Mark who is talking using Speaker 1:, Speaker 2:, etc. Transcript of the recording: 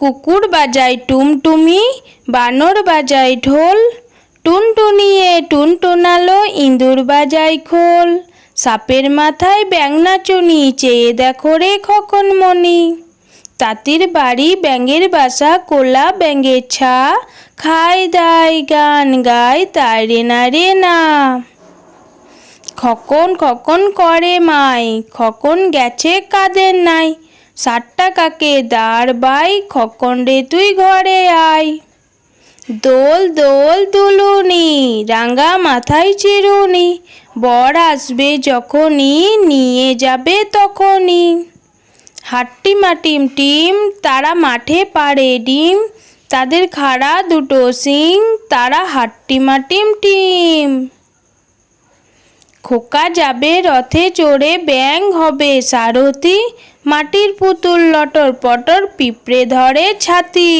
Speaker 1: কুকুর বাজায় টুমটুমি, বানর বাজায় ঢোল, টুনটুনিয়ে টুনটুনালো, ইঁদুর বাজায় খোল। সাপের মাথায় ব্যাঙ নাচুনি, চেয়ে দেখো রে খোকনমণি। তাঁতির বাড়ি ব্যাঙের বাসা, কোলা ব্যাঙের ছা, খায় দায় গান গায় তাই রে না রে না। খোকন খোকন করে মাই, খোকন গেছে কাদের নাই। 60 টাকাকে দাঁড় বাই, খোকন রে তুই ঘরে আয়। দোল দোল দুলুনি, রাঙা মাথায় চিরুনি, বর আসবে যখনই, নিয়ে যাবে তখনই। হাট্টিমা টিম টিম, তারা মাঠে পাড়ে ডিম, তাদের খাড়া দুটো শিং, তারা হাট্টিমা টিম টিম। খোকা যাবে রথে চড়ে, ব্যাঙ হবে সারথি, মাটির পুতুল লটর পটর, পিঁপড়ে ধরে ছাতি।